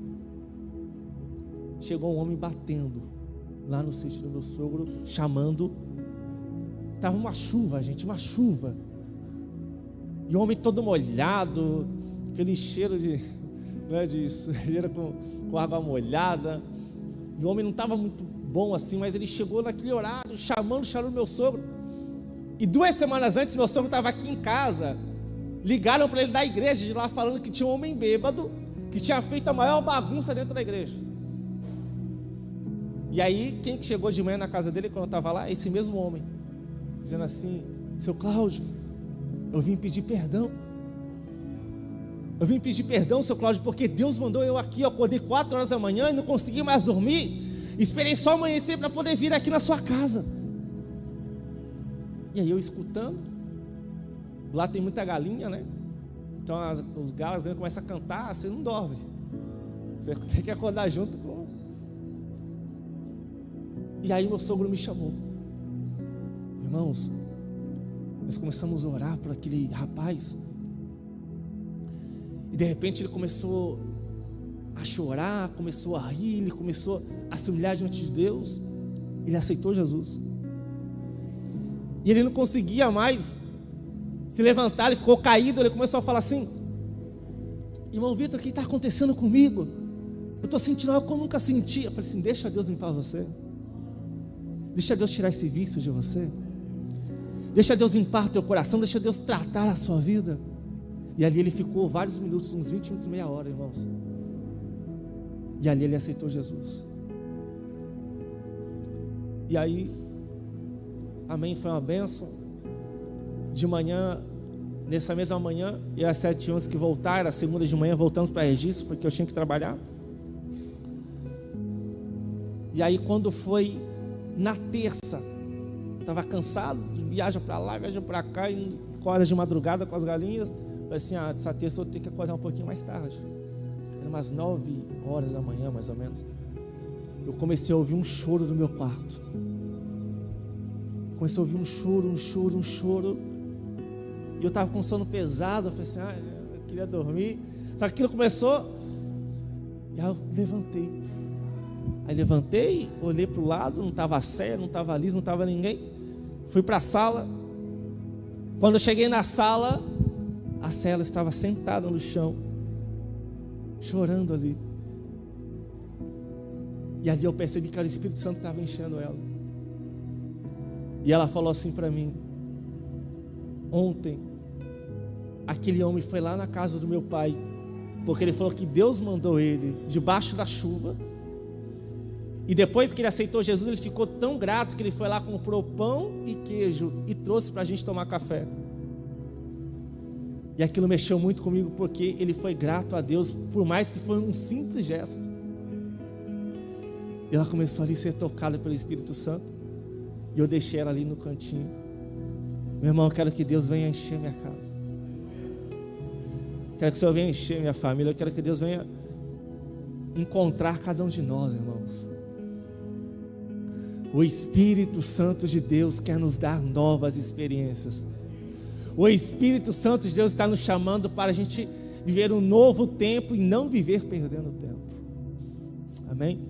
chegou um homem batendo lá no sítio do meu sogro, chamando. Estava uma chuva, gente, uma chuva. E o homem todo molhado, aquele cheiro de sujeira com água molhada. E o homem não estava muito bom assim, mas ele chegou naquele horário, chamando meu sogro. E 2 semanas antes, meu sogro estava aqui em casa. Ligaram para ele da igreja de lá, falando que tinha um homem bêbado, que tinha feito a maior bagunça dentro da igreja. E aí, quem chegou de manhã na casa dele, quando eu estava lá? Esse mesmo homem, dizendo assim: seu Cláudio, eu vim pedir perdão. Eu vim pedir perdão, seu Cláudio, porque Deus mandou eu aqui. Eu acordei 4 horas da manhã e não consegui mais dormir. Esperei só amanhecer para poder vir aqui na sua casa. E aí eu escutando. Lá tem muita galinha, né? Então os galos começam a cantar, você não dorme. Você tem que acordar junto com. E aí meu sogro me chamou. Irmãos, nós começamos a orar por aquele rapaz. E de repente ele começou a chorar, começou a rir, ele começou a se humilhar diante de Deus. Ele aceitou Jesus. E ele não conseguia mais se levantar, ele ficou caído. Ele começou a falar assim: irmão Vitor, o que está acontecendo comigo? Eu estou sentindo algo que eu nunca senti. Eu falei assim: deixa Deus limpar você. Deixa Deus tirar esse vício de você. Deixa Deus limpar teu coração. Deixa Deus tratar a sua vida. E ali ele ficou vários minutos, uns 20 minutos, meia hora, irmãos. E ali ele aceitou Jesus. E aí, amém, foi uma bênção. De manhã, nessa mesma manhã, e às 7h11 que voltar, era segunda de manhã, voltamos para registro, porque eu tinha que trabalhar. E aí quando foi na terça, estava cansado, viaja para lá, viaja para cá, e com horas de madrugada com as galinhas. Falei assim: essa terça eu vou ter que acordar um pouquinho mais tarde. Era umas 9 horas da manhã, mais ou menos. Eu comecei a ouvir um choro no meu quarto. Comecei a ouvir um choro. E eu estava com sono pesado. Eu falei assim: eu queria dormir. Só que aquilo começou. E aí eu levantei. Aí levantei, olhei para o lado. Não estava a Céia, não estava a Liz, não estava ninguém. Fui para a sala. Quando eu cheguei na sala, a Céia estava sentada no chão, chorando ali. E ali eu percebi que o Espírito Santo estava enchendo ela. E ela falou assim para mim: ontem, aquele homem foi lá na casa do meu pai, porque ele falou que Deus mandou ele debaixo da chuva. E depois que ele aceitou Jesus, ele ficou tão grato que ele foi lá, comprou pão e queijo e trouxe para a gente tomar café. E aquilo mexeu muito comigo, porque ele foi grato a Deus, por mais que foi um simples gesto. E ela começou ali a ser tocada pelo Espírito Santo. E eu deixei ela ali no cantinho. Meu irmão, eu quero que Deus venha encher minha casa. Quero que o Senhor venha encher minha família. Eu quero que Deus venha encontrar cada um de nós, irmãos. O Espírito Santo de Deus quer nos dar novas experiências. O Espírito Santo de Deus está nos chamando para a gente viver um novo tempo e não viver perdendo tempo. Amém?